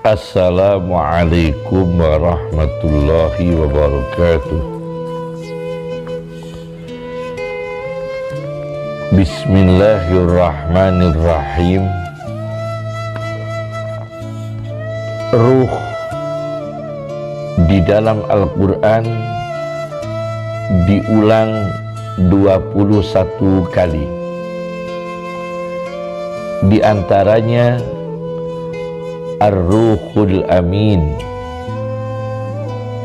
Assalamualaikum warahmatullahi wabarakatuh. Bismillahirrahmanirrahim. Ruh di dalam Al-Quran diulang 21 kali. Di antaranya Ar-Ruhul Amin,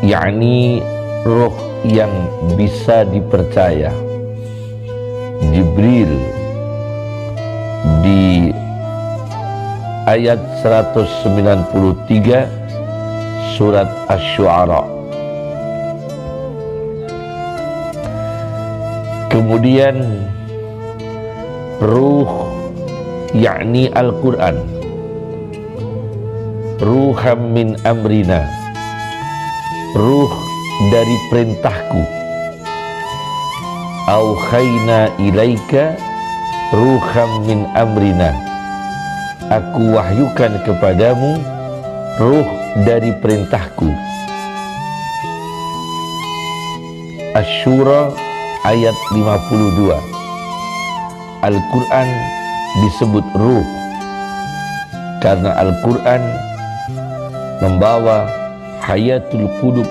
yakni roh yang bisa dipercaya. Jibril di ayat 193 surat Asy-Syu'ara. Kemudian ruh yakni Al-Quran, ruham min amrina, ruh dari perintahku. Auhayna ilaika ruham min amrina, aku wahyukan kepadamu ruh dari perintahku. Asy-Syura ayat 52. Al-Quran disebut ruh karena Al-Quran membawa hayatul qulub,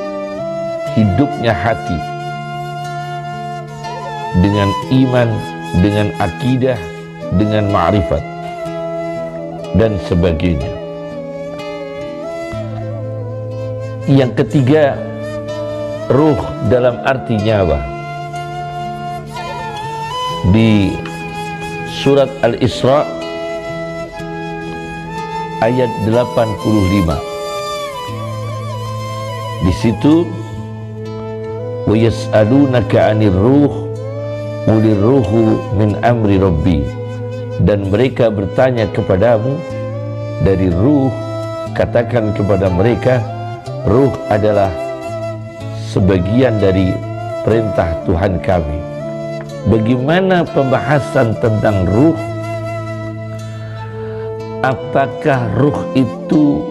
hidupnya hati, dengan iman, dengan akidah, dengan ma'rifat dan sebagainya. Yang ketiga, ruh dalam arti nyawa. Di surat Al-Isra ayat 85. Di situ wa yas'alunaka 'anir ruh qulir ruhu min amri rabbi, dan mereka bertanya kepadamu dari ruh, katakan kepada mereka ruh adalah sebagian dari perintah Tuhan kami. Bagaimana pembahasan tentang ruh? Apakah ruh itu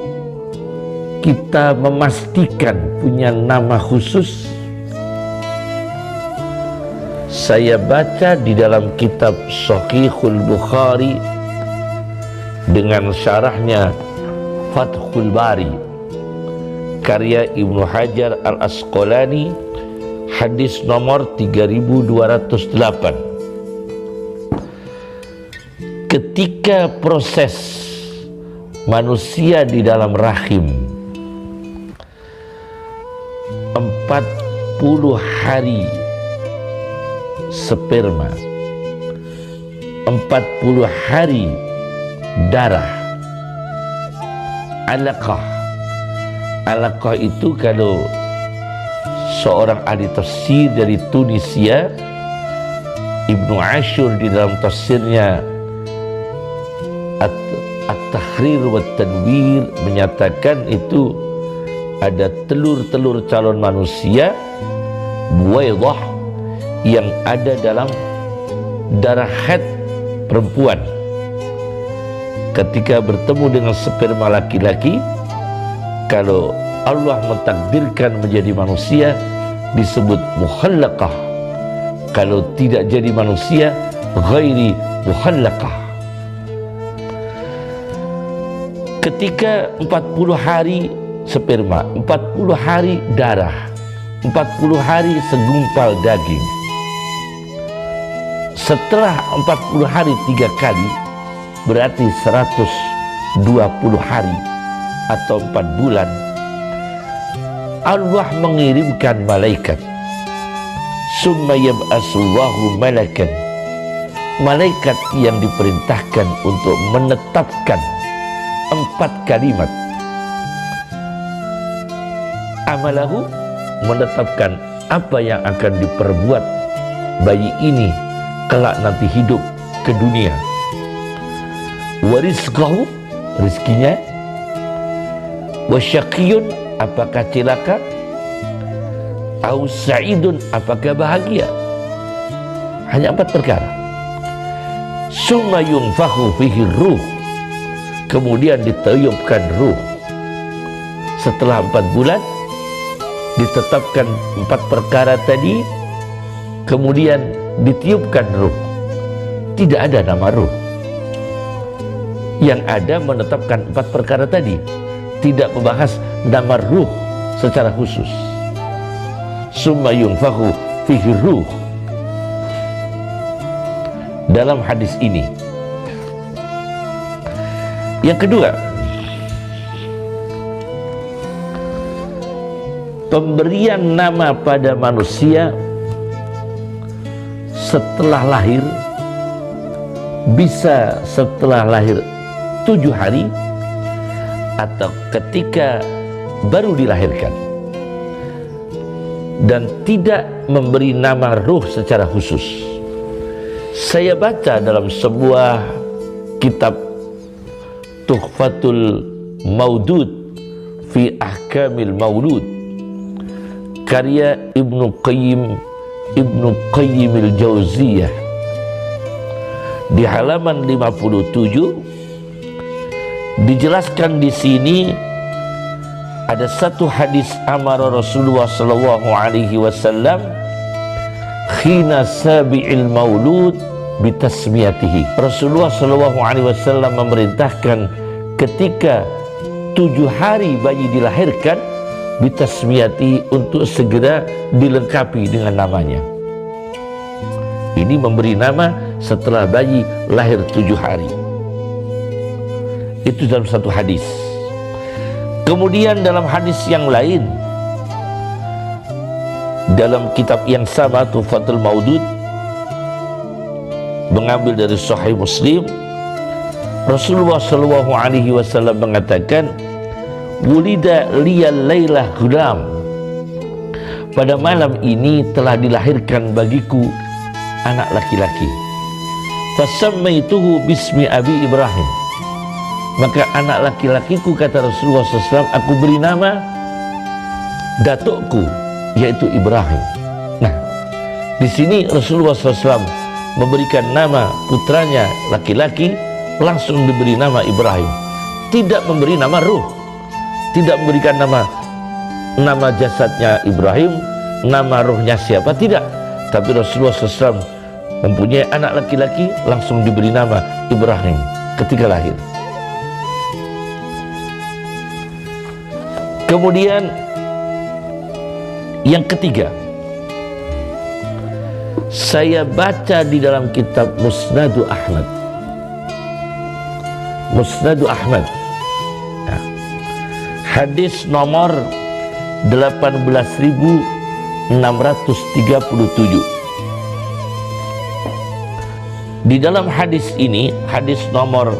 kita memastikan punya nama khusus? Saya baca di dalam kitab Shahihul Bukhari dengan syarahnya Fathul Bari karya Ibnu Hajar Al-Asqalani, hadis nomor 3208. Ketika proses manusia di dalam rahim 40 hari sperma, 40 hari darah, alaqah. Alaqah itu kalau seorang ahli tafsir dari Tunisia, Ibnu Ashur di dalam tafsirnya At-Tahrir wa Tanwir menyatakan itu ada telur-telur calon manusia buwaidah yang ada dalam darah haid perempuan. Ketika bertemu dengan sperma laki-laki, kalau Allah mentakdirkan menjadi manusia disebut mukhallaqah, kalau tidak jadi manusia ghairi mukhallaqah. Ketika 40 hari sperma, 40 hari darah, 40 hari segumpal daging. Setelah 40 hari 3 kali, berarti 120 hari atau 4 bulan, Allah mengirimkan malaikat. Summa yab'asullahu malakan, malaikat yang diperintahkan untuk menetapkan 4 kalimat. Amalahu, menetapkan apa yang akan diperbuat bayi ini kelak nanti hidup ke dunia. Warizqahu, rizkinya. Wasyaqiyun, apakah celaka? Au sa'idun, apakah bahagia? Hanya 4 perkara. Summa yunfakhu fihi ruh, kemudian ditiupkan ruh. setelah 4 bulan ditetapkan 4 perkara tadi, kemudian ditiupkan ruh. Tidak ada nama ruh. Yang ada menetapkan 4 perkara tadi, tidak membahas nama ruh secara khusus. Summa yunfakhu fihi ruh. Dalam hadis ini. Yang kedua, pemberian nama pada manusia setelah lahir, bisa setelah lahir 7 hari atau ketika baru dilahirkan, dan tidak memberi nama ruh secara khusus. Saya baca dalam sebuah kitab Tuhfatul Maudud fi Ahkamil Maulud, karya Ibnu Qayyim al-Jauziyah, di halaman 57 dijelaskan di sini ada satu hadis amara Rasulullah sallallahu alaihi wasallam khina sabi'il maulud bitasmiyatihi. Rasulullah sallallahu alaihi wasallam memerintahkan ketika 7 hari bayi dilahirkan, bitasmiyatihi, untuk segera dilengkapi dengan namanya. Ini memberi nama setelah bayi lahir 7 hari. Itu dalam satu hadis. Kemudian dalam hadis yang lain, dalam kitab yang sama Tuhfatul Maudud, mengambil dari Sahih Muslim, Rasulullah sallallahu alaihi wasallam mengatakan, "Wulida liyal lailah gulam." Pada malam ini telah dilahirkan bagiku anak laki-laki. Fasammaituhu bismi Abi Ibrahim. Maka anak laki-lakiku, kata Rasulullah SAW, aku beri nama datukku, yaitu Ibrahim. Nah, di sini Rasulullah SAW memberikan nama putranya laki-laki, langsung diberi nama Ibrahim. Tidak memberi nama ruh, tidak memberikan nama jasadnya Ibrahim, nama ruhnya siapa, tidak. Tapi Rasulullah SAW mempunyai anak laki-laki, langsung diberi nama Ibrahim ketika lahir. Kemudian yang ketiga, saya baca di dalam kitab Musnadu Ahmad. Musnadu Ahmad, ya, hadis nomor 18.637. Di dalam hadis ini, hadis nomor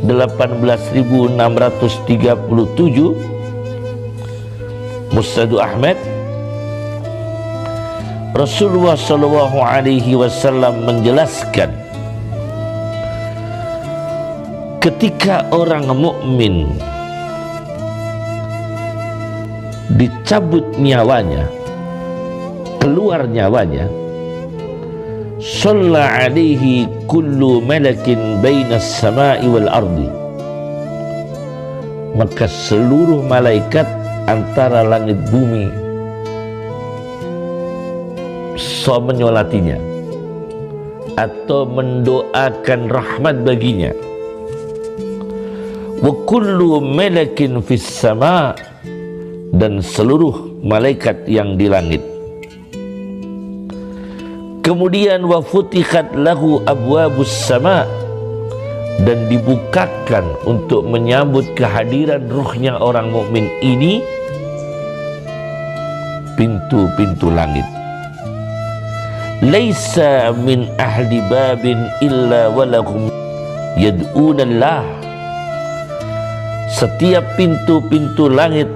18.637, Musnadu Ahmad, Rasulullah sallallahu alaihi wasallam menjelaskan, ketika orang mukmin dicabut nyawanya, keluar nyawanya, shalla alaihi kullu malakin bainas samai wal ardi, maka seluruh malaikat antara langit bumi menyolatinya atau mendoakan rahmat baginya. Wa kullu malakin fis sama, dan seluruh malaikat yang di langit. Kemudian wa futihat lahu abwabus sama, dan dibukakan untuk menyambut kehadiran ruhnya orang mukmin ini pintu-pintu langit. Laisa min ahli babin illa walahum yad'unallah. Setiap pintu-pintu langit,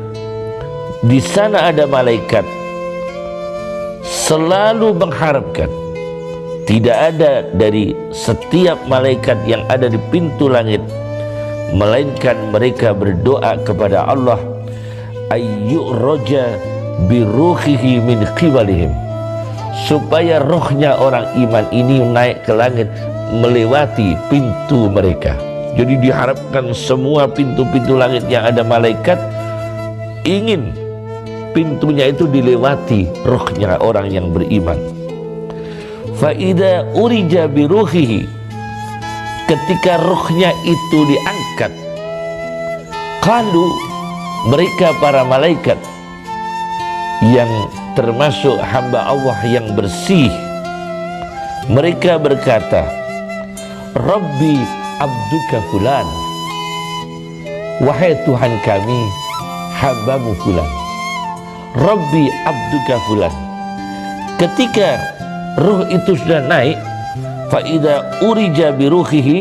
di sana ada malaikat selalu mengharapkan. Tidak ada dari setiap malaikat yang ada di pintu langit, melainkan mereka berdoa kepada Allah, ayyu'roja biruhihi min qibalihim, supaya rohnya orang iman ini naik ke langit melewati pintu mereka. Jadi diharapkan semua pintu-pintu langit yang ada malaikat ingin pintunya itu dilewati rohnya orang yang beriman. Fa idza urija bi ruhihi, ketika rohnya itu diangkat, qalu, mereka para malaikat yang termasuk hamba Allah yang bersih, mereka berkata, Rabbi abduka fulan, wahai Tuhan kami hambamu fulan. Rabbi abduka fulan. Ketika ruh itu sudah naik, fa idza urija bi ruhihi,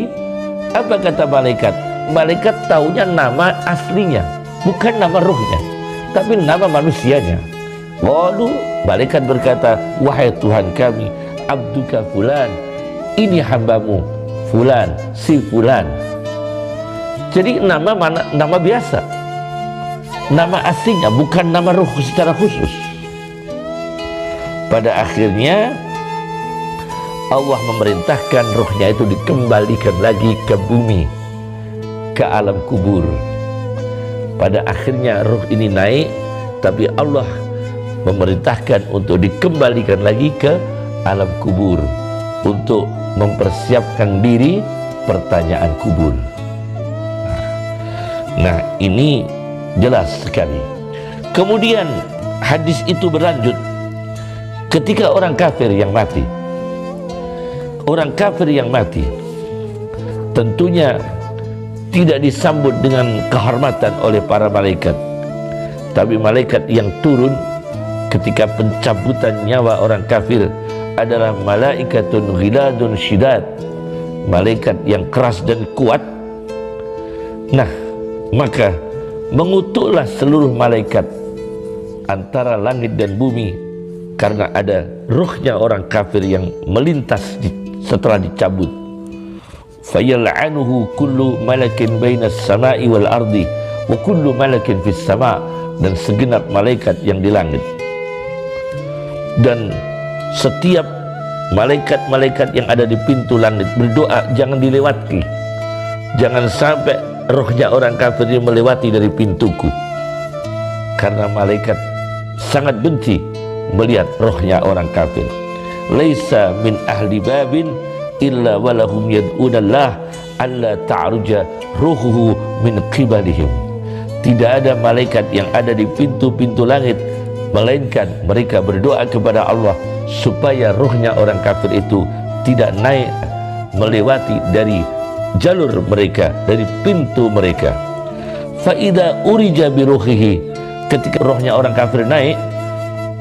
apa kata malaikat? Malaikat taunya nama aslinya, bukan nama ruhnya, tapi nama manusianya. Lalu malaikat berkata, wahai Tuhan kami abduka fulan, ini hambamu fulan, si fulan. Jadi nama biasa, nama aslinya, bukan nama ruh secara khusus. Pada akhirnya Allah memerintahkan ruhnya itu dikembalikan lagi ke bumi, ke alam kubur. Pada akhirnya ruh ini naik, tapi Allah memerintahkan untuk dikembalikan lagi ke alam kubur untuk mempersiapkan diri pertanyaan kubur. Nah, ini jelas sekali. Kemudian hadis itu berlanjut, ketika orang kafir yang mati, tentunya tidak disambut dengan kehormatan oleh para malaikat, tapi malaikat yang turun ketika pencabutan nyawa orang kafir adalah malaikatun ghiladun syidad, malaikat yang keras dan kuat. Nah, maka mengutuklah seluruh malaikat antara langit dan bumi, karena ada ruhnya orang kafir yang melintas setelah dicabut. Fayal'anuhu kullu malakin bainas sama'i wal ardi wa kullu malakin fis sama', dan segenap malaikat yang di langit dan setiap malaikat-malaikat yang ada di pintu langit berdoa, jangan dilewati, jangan sampai rohnya orang kafir ini melewati dari pintuku, karena malaikat sangat benci melihat rohnya orang kafir. Laisa min ahli babin illa walahum yad'unallah alla ta'ruja ruhuhu min qibalihim. Tidak ada malaikat yang ada di pintu-pintu langit, melainkan mereka berdoa kepada Allah supaya rohnya orang kafir itu tidak naik melewati dari jalur mereka, dari pintu mereka. Fa idza urija bi ruhihi, ketika rohnya orang kafir naik,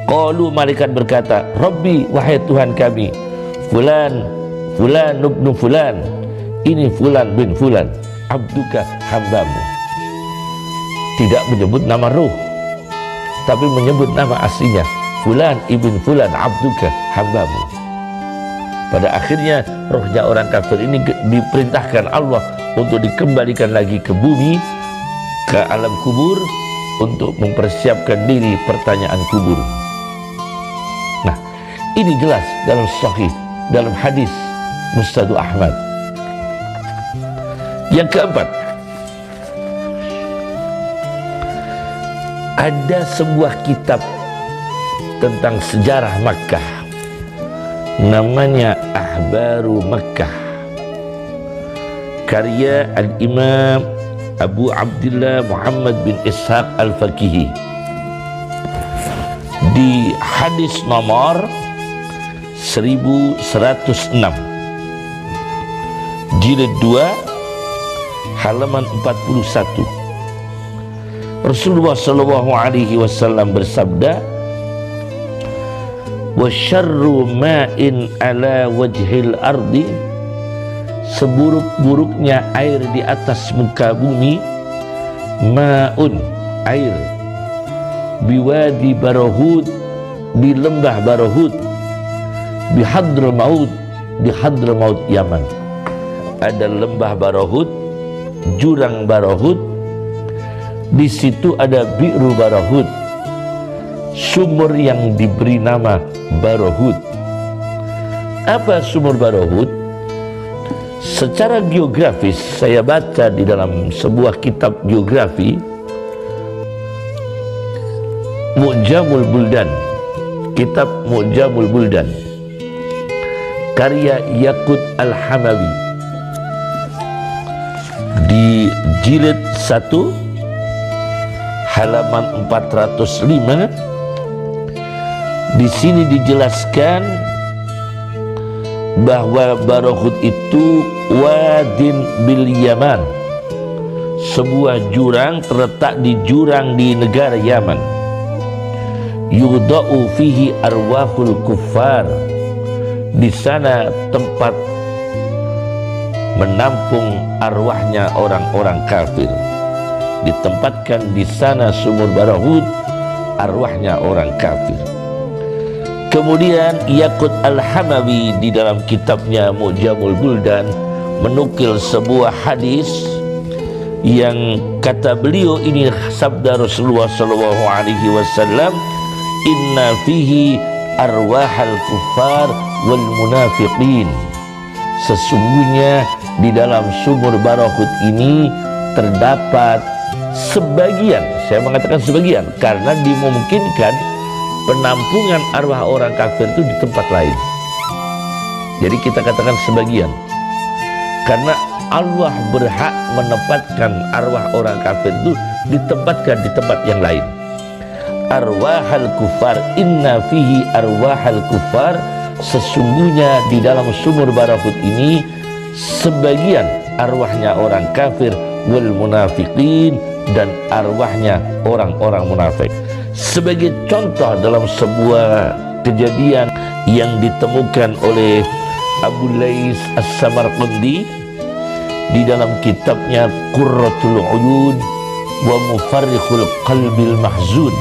qalu, malaikat berkata, Rabbi, wahai Tuhan kami, fulan ibnu fulan, ini fulan bin fulan, abduka hambamu. Tidak menyebut nama ruh, tapi menyebut nama aslinya, fulan ibn fulan abduka hambamu. Pada akhirnya rohnya orang kafir ini diperintahkan Allah untuk dikembalikan lagi ke bumi, ke alam kubur, untuk mempersiapkan diri pertanyaan kubur. Nah, ini jelas dalam sahih, dalam hadis Musnad Ahmad. Yang keempat, ada sebuah kitab tentang sejarah Makkah, namanya Ahbaru Makkah, karya Al-Imam Abu Abdullah Muhammad bin Ishaq Al-Faqihi. Di hadis nomor 1106, jilid 2, halaman 41, Rasulullah sallallahu alaihi wasallam bersabda, wa syarru ma'in ala wajhil ardi, seburuk-buruknya air di atas muka bumi, ma'un, air, biwadi Barahud, di lembah Barahud, Bihadramaut, di Hadramaut Yaman. Ada lembah Barahud, jurang Barahud, di situ ada Bi'ru Barahud, sumur yang diberi nama Barahud. Apa sumur Barahud? Secara geografis, saya baca di dalam sebuah kitab geografi, Mu'jamul Buldan, kitab Mu'jamul Buldan karya Yaqut Al-Hamawi, di jilid 1 halaman 405. Di sini dijelaskan bahwa Barahud itu wadin bil Yaman, sebuah jurang terletak di jurang di negara Yaman. Yudau fihi arwahul kuffar, di sana tempat menampung arwahnya orang-orang kafir. Ditempatkan di sana sumur Barahud, arwahnya orang kafir. Kemudian Yaqut Al-Hamawi di dalam kitabnya Mu'jamul Buldan menukil sebuah hadis yang kata beliau, ini sabda Rasulullah sallallahu alaihi wasallam, inna fihi arwahal kuffar wal munafiqin. Sesungguhnya di dalam sumur Barahud ini terdapat sebagian, saya mengatakan sebagian karena dimungkinkan penampungan arwah orang kafir itu di tempat lain. Jadi kita katakan sebagian karena Allah berhak menempatkan arwah orang kafir itu ditempatkan di tempat yang lain. Arwahal kufar, inna fihi arwahal kufar, sesungguhnya di dalam sumur Barahud ini sebagian arwahnya orang kafir, wal munafiqin, dan arwahnya orang-orang munafik. Sebagai contoh dalam sebuah kejadian yang ditemukan oleh Abu Lais As-Samarqandi di dalam kitabnya Qurratul Uyun wa Mufarrikhul Qalbil Mahzun.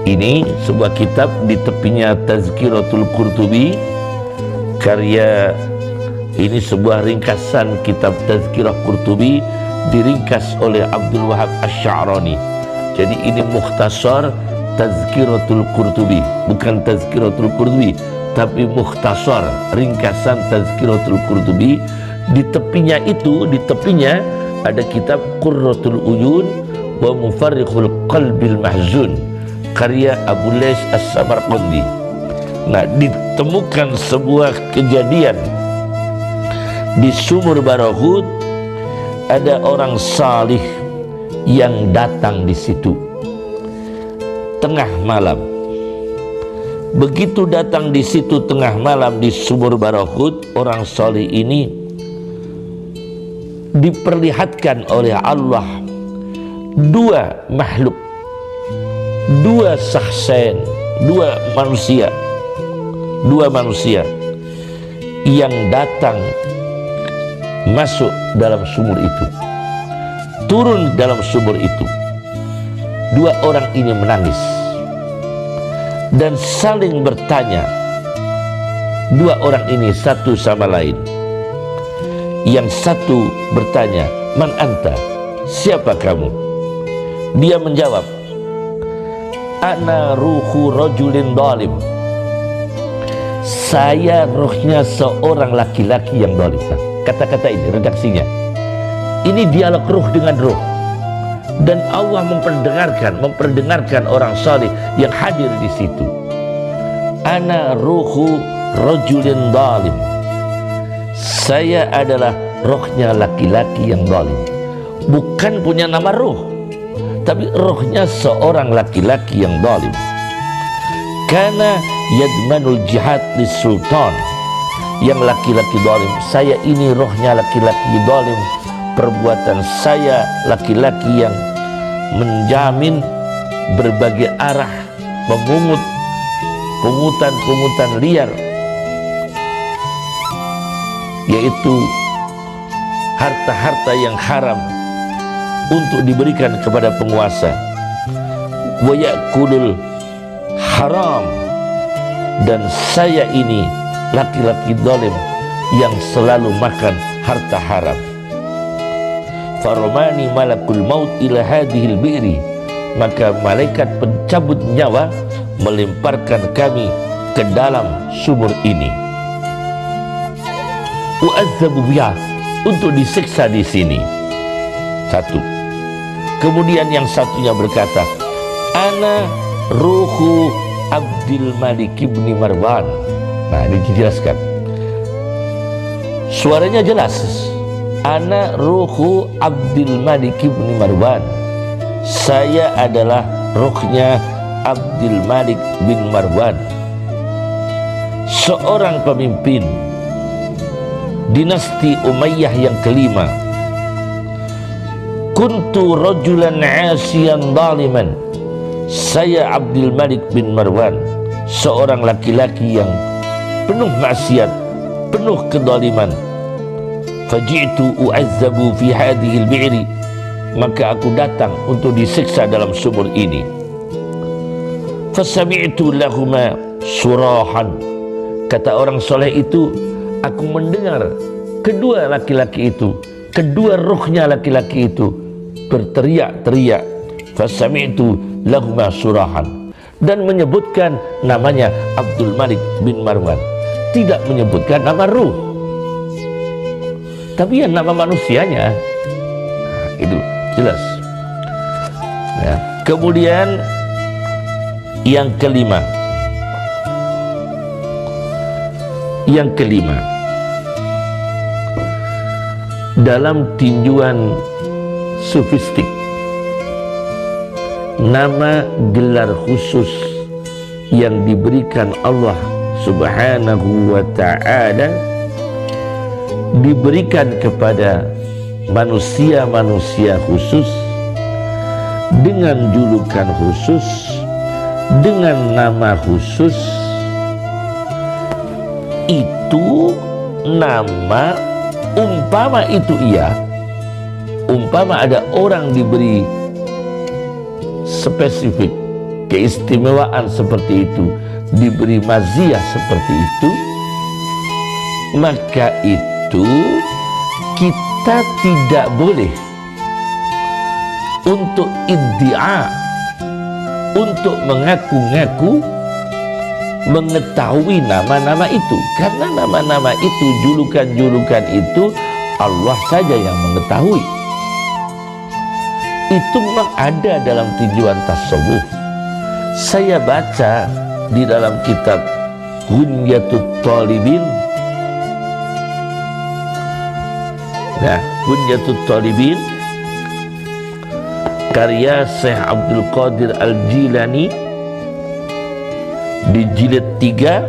Ini sebuah kitab, di tepinya Tazkiratul Qurtubi, karya ini sebuah ringkasan kitab Tazkirah Qurtubi diringkas oleh Abdul Wahab Asy-Sya'rani. Jadi ini mukhtasar Tazkiratul Qurtubi, bukan Tazkiratul Qurtubi tapi mukhtasar, ringkasan Tazkiratul Qurtubi. Di tepinya itu, di tepinya ada kitab Qurratul Uyun wa Mufarrikhul Qalbil Mahzun karya Abu Lais As-Samarqandi. Nah, ditemukan sebuah kejadian di sumur Barahud, ada orang salih yang datang di situ tengah malam. Begitu datang di situ tengah malam di sumur Barahud, orang salih ini diperlihatkan oleh Allah dua makhluk, dua sahsen, dua manusia yang datang masuk dalam sumur itu, turun dalam sumur itu. Dua orang ini menangis dan saling bertanya, dua orang ini satu sama lain. Yang satu bertanya, man anta, siapa kamu? Dia menjawab, ana ruhu rajulin dhalim, saya rohnya seorang laki-laki yang dhalim. Nah, kata-kata ini redaksinya, ini dialog ruh dengan ruh, dan Allah memperdengarkan orang saleh yang hadir di situ. Ana ruhu rajulin dhalim, saya adalah rohnya laki-laki yang dhalim. Bukan punya nama ruh, tapi rohnya seorang laki-laki yang dhalim. Kana yadmanul jihad lis sultan, yang laki-laki dhalim. Saya ini rohnya laki-laki dhalim, perbuatan saya laki-laki yang menjamin berbagai arah memungut pungutan liar, yaitu harta-harta yang haram untuk diberikan kepada penguasa. Wa yakulul haram, dan saya ini laki-laki zalim yang selalu makan harta haram. Faromani malakul maut ila hadhil bi'ri, maka malaikat pencabut nyawa melemparkan kami ke dalam sumur ini. U'adzabu biha, untuk disiksa di sini. Satu. Kemudian yang satunya berkata, ana ruhu Abdul Malik bin Marwan. Nah, ini dijelaskan. Suaranya jelas. Ana ruhu Abdul Malik bin Marwan. Saya adalah ruhnya Abdul Malik bin Marwan, seorang pemimpin dinasti Umayyah yang kelima. Kuntu rajulan asiyan zaliman. Saya Abdul Malik bin Marwan, seorang laki-laki yang penuh maksiat, penuh kezaliman. Faji'tu u'azzabu fi hadhihi al-bi'ri. Maka aku datang untuk disiksa dalam sumur ini. Fasami'tu lahuma surahan. Kata orang soleh itu, aku mendengar kedua laki-laki itu, kedua ruhnya laki-laki itu berteriak-teriak. Fasami'tu lahuma surahan. Dan menyebutkan namanya Abdul Malik bin Marwan. Tidak menyebutkan nama ruh, tapi yang nama manusianya. Nah, itu jelas. Nah, kemudian yang kelima, dalam tinjuan sufistik, nama gelar khusus yang diberikan Allah Subhanahu wa ta'ala diberikan kepada manusia-manusia khusus dengan julukan khusus, dengan nama khusus. Itu nama, umpama itu umpama ada orang diberi spesifik keistimewaan seperti itu, diberi maziyah seperti itu, maka itu kita tidak boleh untuk iddia, untuk mengaku-ngaku mengetahui nama-nama itu, karena nama-nama itu, julukan-julukan itu Allah saja yang mengetahui. Itu memang ada dalam tinjuan tasawuf. Saya baca di dalam kitab Hunyatut Talibin. Nah, Hunyatut Talibin karya Syekh Abdul Qadir Al-Jilani di jilid 3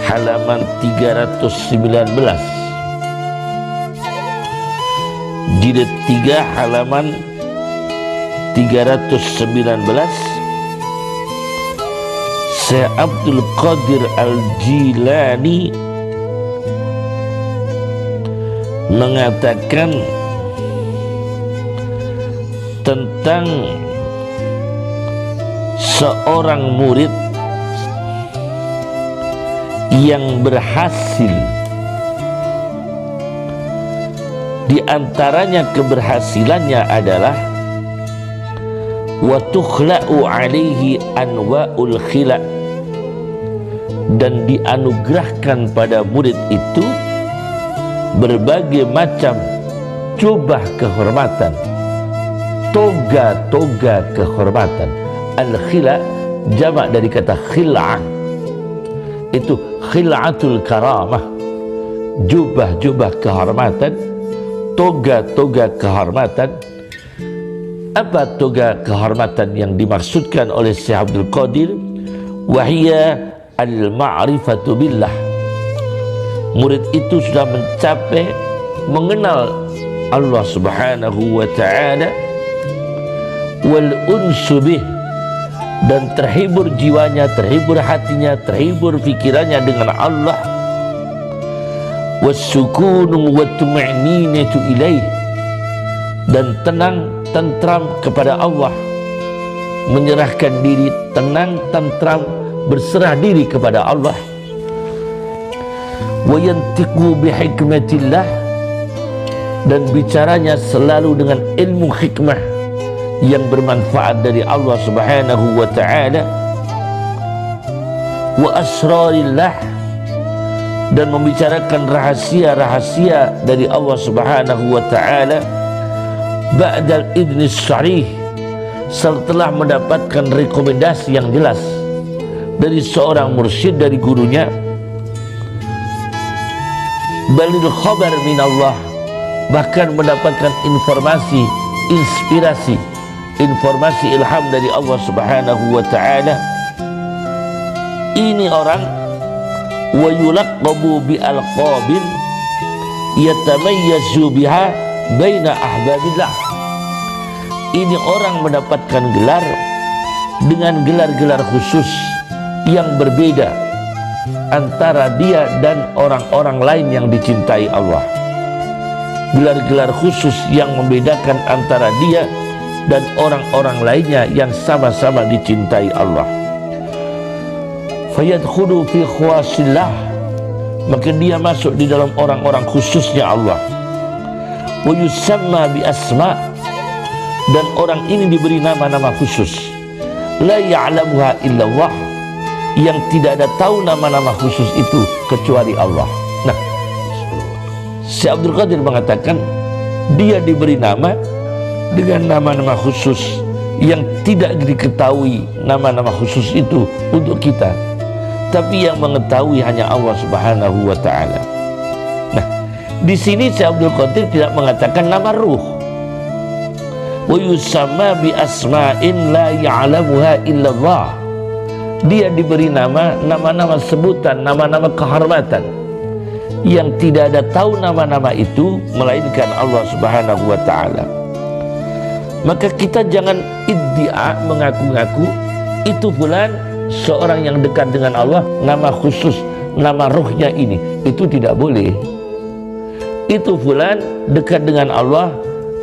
halaman 319. Jilid 3 halaman 319. Syekh Abdul Qadir Al-Jilani mengatakan tentang seorang murid yang berhasil. Di antaranya keberhasilannya adalah wa tukhla'u alaihi anwa'ul khila', dan dianugerahkan pada murid itu berbagai macam jubah kehormatan, toga-toga kehormatan. Al-khila' jamak dari kata khil'ah, itu khil'atul karamah, jubah-jubah kehormatan, toga-toga kehormatan. Apa toga kehormatan yang dimaksudkan oleh Syekh Abdul Qadir? Wahia al-ma'rifatu billah. Murid itu sudah mencapai mengenal Allah Subhanahu wa ta'ala, wal unsu bih, dan terhibur jiwanya, terhibur hatinya, terhibur fikirannya dengan Allah, wassukunu wa tuma'ninatu ilaih, dan tenang tentram kepada Allah, menyerahkan diri, tenang tentram, berserah diri kepada Allah. Wa yantiqu bihikmatillah, dan bicaranya selalu dengan ilmu hikmah yang bermanfaat dari Allah Subhanahu wa ta'ala. Wa asrarillah, dan membicarakan rahasia-rahasia dari Allah Subhanahu wa ta'ala. Ba'dal idnis syarih, setelah mendapatkan rekomendasi yang jelas dari seorang mursyid, dari gurunya, balil khabar minallah, bahkan mendapatkan informasi, inspirasi, informasi ilham dari Allah Subhanahu wa ta'ala. Ini orang wa yulaqabu bi alqabin yatamayyazu biha baina ahbabillah. Ini orang mendapatkan gelar dengan gelar-gelar khusus yang berbeda antara dia dan orang-orang lain yang dicintai Allah. Gelar-gelar khusus yang membedakan antara dia dan orang-orang lainnya yang sama-sama dicintai Allah. Fayadkhulu fi khawasillah, maka dia masuk di dalam orang-orang khususnya Allah. Wa yusamma bi asma, dan orang ini diberi nama-nama khusus. La ya'lamuha illallah, yang tidak ada tahu nama-nama khusus itu kecuali Allah. Nah, Syekh Abdul Qadir mengatakan dia diberi nama dengan nama-nama khusus yang tidak diketahui nama-nama khusus itu untuk kita, tapi yang mengetahui hanya Allah Subhanahu wa ta'ala. Nah, di sini Syekh Abdul Qadir tidak mengatakan nama ruh. Wa yusamma bi asma'in la ya'lamuha illallah. Dia diberi nama-nama sebutan, nama-nama kehormatan yang tidak ada tahu nama-nama itu melainkan Allah Subhanahu wa ta'ala. Maka kita jangan iddia, mengaku-ngaku itu fulan seorang yang dekat dengan Allah, nama khusus, nama ruhnya ini, itu tidak boleh. Itu fulan dekat dengan Allah,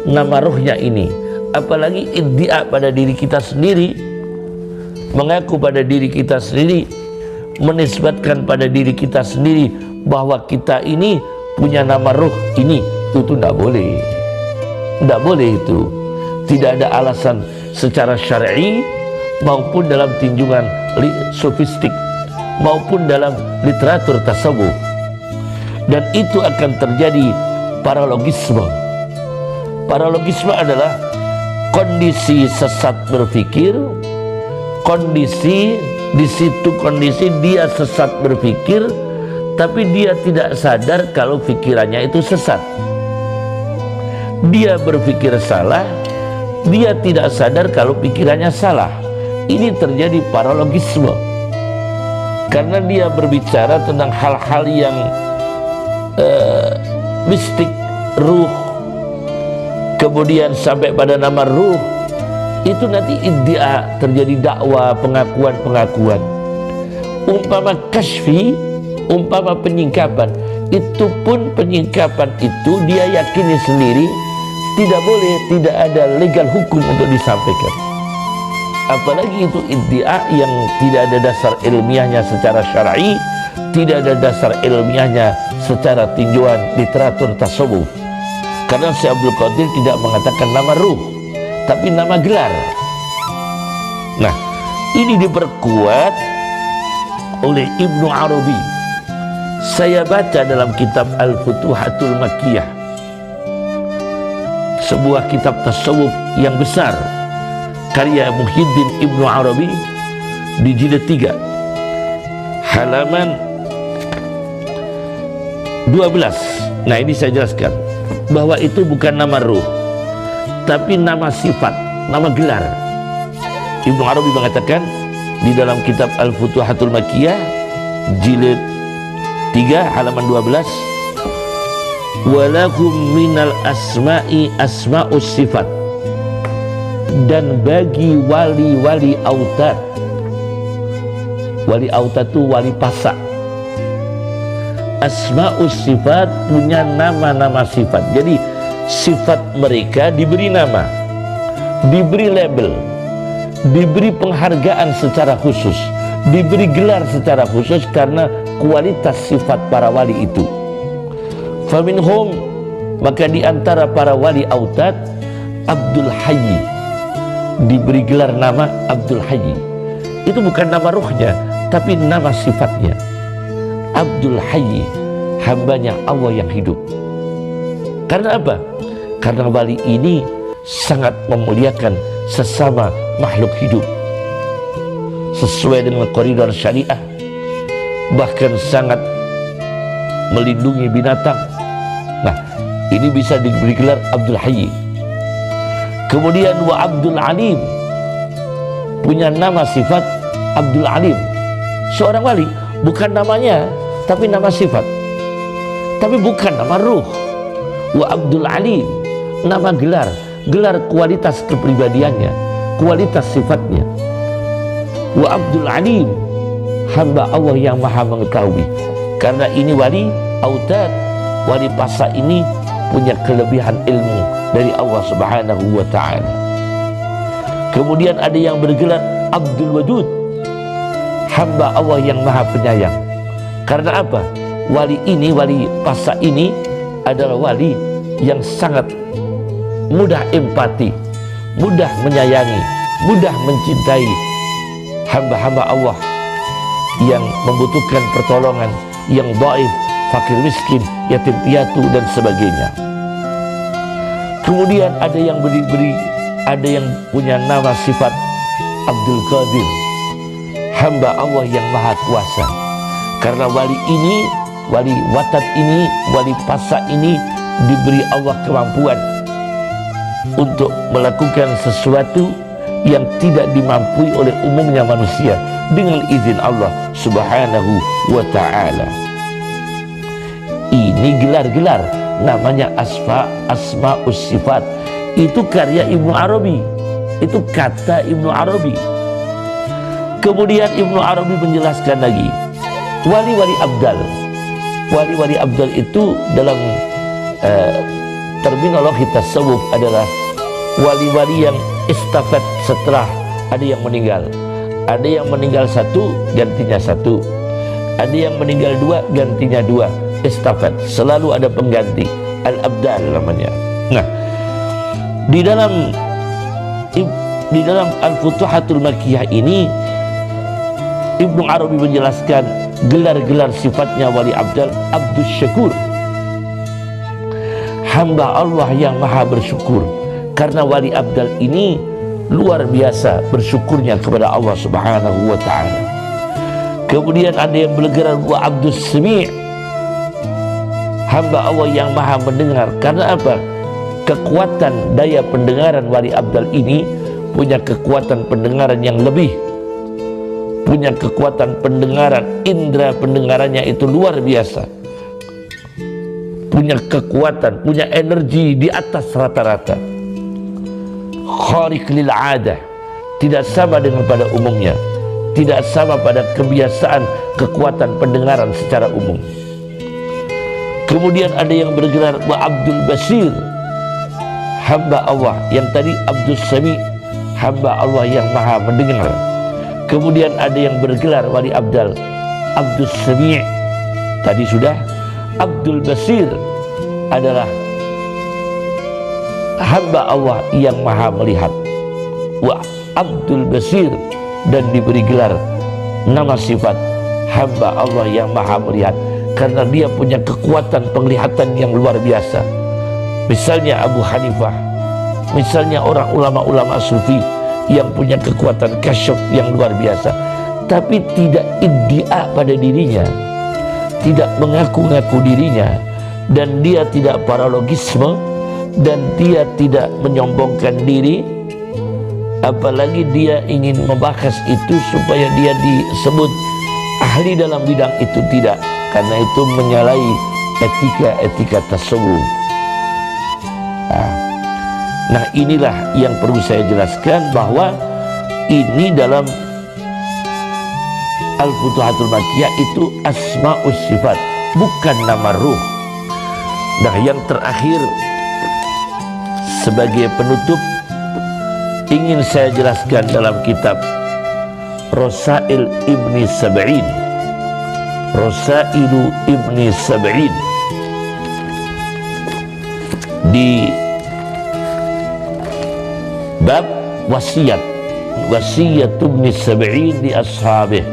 nama ruhnya ini. Apalagi iddia pada diri kita sendiri, mengaku pada diri kita sendiri, menisbatkan pada diri kita sendiri bahwa kita ini punya nama ruh ini, itu tidak boleh. Tidak boleh itu. Tidak ada alasan secara syar'i maupun dalam tinjungan sofistik maupun dalam literatur tasawuf. Dan itu akan terjadi paralogisme. Paralogisme adalah kondisi sesat berpikir, kondisi di situ kondisi dia sesat berpikir, tapi dia tidak sadar kalau pikirannya itu sesat. Dia berpikir salah, dia tidak sadar kalau pikirannya salah. Ini terjadi paralogisme karena dia berbicara tentang hal-hal yang mistik, ruh, kemudian sampai pada nama ruh. Itu nanti iddia, terjadi dakwah, pengakuan-pengakuan. Umpama kasfi, umpama penyingkapan, itu pun penyingkapan itu dia yakini sendiri tidak boleh, tidak ada legal hukum untuk disampaikan. Apalagi itu iddia yang tidak ada dasar ilmiahnya secara syar'i, tidak ada dasar ilmiahnya secara tinjauan literatur tasawuf. Karena Syekh Abdul Qadir tidak mengatakan nama ruh, tapi nama gelar. Nah, ini diperkuat oleh Ibnu Arabi. Saya baca dalam kitab Al-Futuhatul Makkiyah, sebuah kitab tasawuf yang besar karya Muhyiddin Ibnu Arabi, di jilid 3 halaman 12. Nah, ini saya jelaskan bahwa itu bukan nama ruh, tapi nama sifat, nama gelar. Ibnu Arabi mengatakan di dalam kitab Al-Futuhatul Makkiyah jilid 3 halaman 12, walakum minal asma'i asma'us sifat, dan bagi wali-wali autad, wali autad itu wali pasak, asma'us sifat punya nama-nama sifat. Jadi sifat mereka diberi nama, diberi label, diberi penghargaan secara khusus, diberi gelar secara khusus karena kualitas sifat para wali itu. Faminhum, maka di antara para wali autad, Abdul Hayy, diberi gelar nama Abdul Hayy. Itu bukan nama ruhnya, tapi nama sifatnya. Abdul Hayy, hambanya Allah yang hidup. Karena apa? Karena wali ini sangat memuliakan sesama makhluk hidup sesuai dengan koridor syariah, bahkan sangat melindungi binatang. Nah, ini bisa diberi gelar Abdul Hayy. Kemudian wa Abdul Alim, punya nama sifat Abdul Alim, seorang wali, bukan namanya tapi nama sifat, tapi bukan nama ruh. Wa Abdul Alim, nama gelar, gelar kualitas kepribadiannya, kualitas sifatnya. Wa Abdul Alim, hamba Allah yang maha mengetahui. Karena ini wali autad, wali pasa ini punya kelebihan ilmu dari Allah Subhanahu wa ta'ala. Kemudian ada yang bergelar Abdul Wadud, hamba Allah yang maha penyayang. Karena apa? Wali ini, wali pasa ini adalah wali yang sangat mudah empati, mudah menyayangi, mudah mencintai hamba-hamba Allah yang membutuhkan pertolongan, yang dhaif, fakir miskin, yatim piatu dan sebagainya. Kemudian ada yang ada yang punya nama sifat Abdul Qadir, hamba Allah yang maha kuasa. Karena wali ini, wali watat ini, wali pasa ini diberi Allah kemampuan untuk melakukan sesuatu yang tidak dimampui oleh umumnya manusia dengan izin Allah Subhanahu wa ta'ala. Ini gelar-gelar namanya asma'us sifat. Itu karya Ibnu Arabi, itu kata Ibnu Arabi. Kemudian Ibnu Arabi menjelaskan lagi wali-wali abdal. Wali-wali abdal itu dalam terminologi tasawuf adalah wali-wali yang istafat setelah ada yang meninggal. Ada yang meninggal satu, gantinya satu. Ada yang meninggal dua, gantinya dua. Istafat, selalu ada pengganti. Al-abdal namanya. Nah, di dalam Al-Futuhatul Makkiyah ini Ibnu Arabi menjelaskan gelar-gelar sifatnya wali abdal. Abdus Syakur, hamba Allah yang maha bersyukur. Karena wali abdal ini luar biasa bersyukurnya kepada Allah Subhanahu wa ta'ala. Kemudian ada yang bergerak wa Abdus Sami', hamba Allah yang maha mendengar. Karena apa? Kekuatan daya pendengaran wali abdal ini punya kekuatan pendengaran yang lebih, punya kekuatan pendengaran, indera pendengarannya itu luar biasa, punya kekuatan, punya energi di atas rata-rata. Khariq lil adah, tidak sama dengan pada umumnya, tidak sama pada kebiasaan kekuatan pendengaran secara umum. Kemudian ada yang bergelar wa Abdul Basir, hamba Allah yang tadi Abdus Sami', hamba Allah yang maha mendengar. Kemudian ada yang bergelar wali abdal Abdus Sami', tadi sudah. Abdul Basir adalah hamba Allah yang maha melihat. Wa Abdul Basir, dan diberi gelar nama sifat hamba Allah yang maha melihat. Karena dia punya kekuatan penglihatan yang luar biasa. Misalnya Abu Hanifah, misalnya orang ulama-ulama sufi yang punya kekuatan kasyaf yang luar biasa, tapi tidak iddia pada dirinya, tidak mengaku-ngaku dirinya, dan dia tidak paralogisme, dan dia tidak menyombongkan diri, apalagi dia ingin membahas itu supaya dia disebut ahli dalam bidang itu. Tidak, karena itu menyalahi etika tasawuf. Nah, inilah yang perlu saya jelaskan, bahwa ini dalam Al-Futuhatul Makkiyah itu asma'us sifat, bukan nama ruh. Nah, yang terakhir sebagai penutup ingin saya jelaskan dalam kitab Rasail Ibni Sab'in, Rasailu Ibni Sab'in, di bab wasiat, wasiat Ibni Sab'in di ashabih,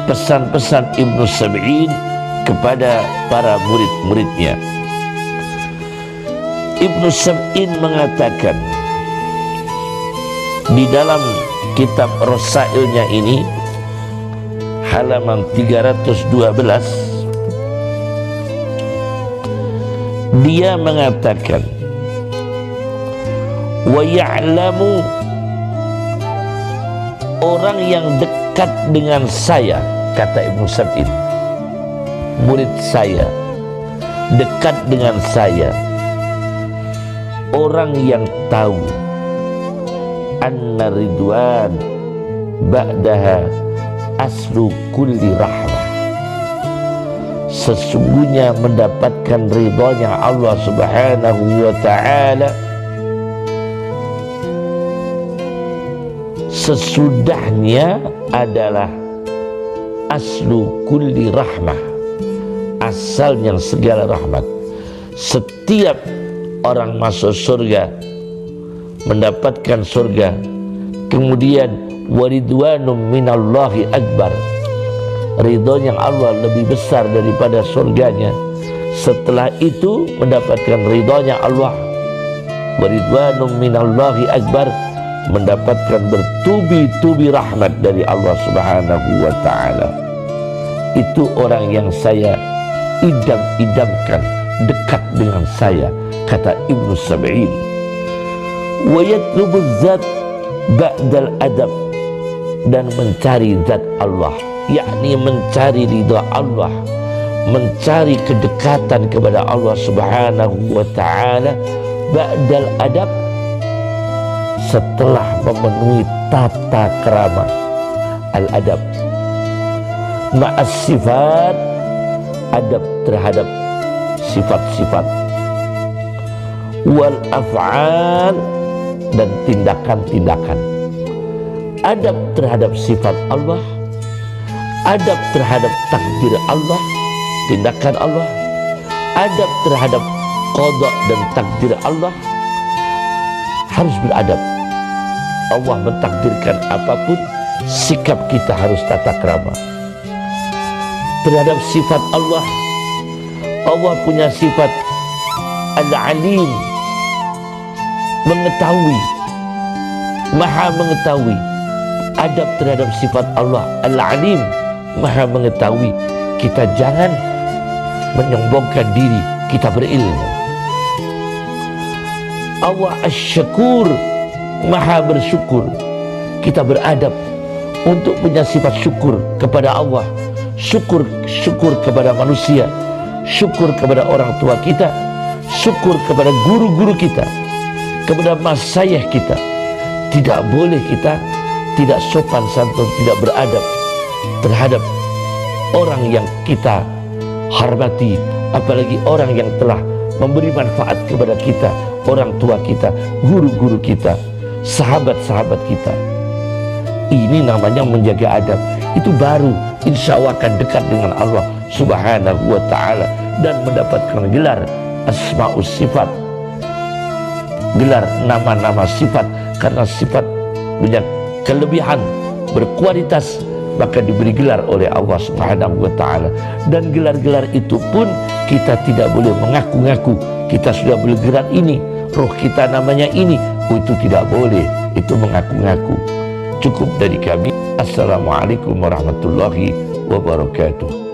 pesan-pesan Ibnu Sab'in kepada para murid-muridnya. Ibnu Sab'in mengatakan di dalam kitab Rasailnya ini halaman 312, dia mengatakan wa ya'lamu, orang yang dekat dengan saya, kata Ibnu Sab'in, murid saya, dekat dengan saya, orang yang tahu anna ridwan ba'daha aslu kulli rahmah, sesungguhnya mendapatkan ridhonya Allah Subhanahu wa ta'ala sesudahnya adalah aslu kulli rahmah, asalnya segala rahmat. Setiap orang masuk surga, mendapatkan surga, kemudian waridwanum minallahi akbar, ridhonya Allah lebih besar daripada surganya. Setelah itu mendapatkan ridhonya Allah, waridwanum minallahi akbar, mendapatkan bertubi-tubi rahmat dari Allah Subhanahu wa ta'ala. Itu orang yang saya idam-idamkan dekat dengan saya, kata Ibnu Sab'in. Wa yatlubu zat ba'dal adab, dan mencari zat Allah, yakni mencari ridha Allah, mencari kedekatan kepada Allah Subhanahu wa ta'ala ba'dal adab, setelah memenuhi tata krama al-adab, ma'as sifat, adab terhadap sifat-sifat, wal af'al, dan tindakan-tindakan. Adab terhadap sifat Allah, adab terhadap takdir Allah, tindakan Allah, adab terhadap qada dan takdir Allah, harus beradab. Allah mentakdirkan apapun, sikap kita harus tata krama. Terhadap sifat Allah, Allah punya sifat Al-Alim, mengetahui, maha mengetahui. Adab terhadap sifat Allah Al-Alim, maha mengetahui. Kita jangan menyombongkan diri kita berilmu. Allah Asy-Syakur, maha bersyukur. Kita beradab untuk punya sifat syukur kepada Allah, syukur kepada manusia, syukur kepada orang tua kita, syukur kepada guru-guru kita, kepada masyayikh kita. Tidak boleh kita tidak sopan santun, tidak beradab terhadap orang yang kita hormati, apalagi orang yang telah memberi manfaat kepada kita, orang tua kita, guru-guru kita, sahabat-sahabat kita. Ini namanya menjaga adab. Itu baru insya Allah akan dekat dengan Allah Subhanahu wa ta'ala dan mendapatkan gelar Asma'us Sifat, gelar nama-nama sifat. Karena sifat punya kelebihan, berkualitas, maka diberi gelar oleh Allah Subhanahu wa ta'ala. Dan gelar-gelar itu pun kita tidak boleh mengaku-ngaku kita sudah beli gelar ini, roh kita namanya ini. Itu tidak boleh, itu mengaku-ngaku. Cukup dari kami. Assalamualaikum warahmatullahi wabarakatuh.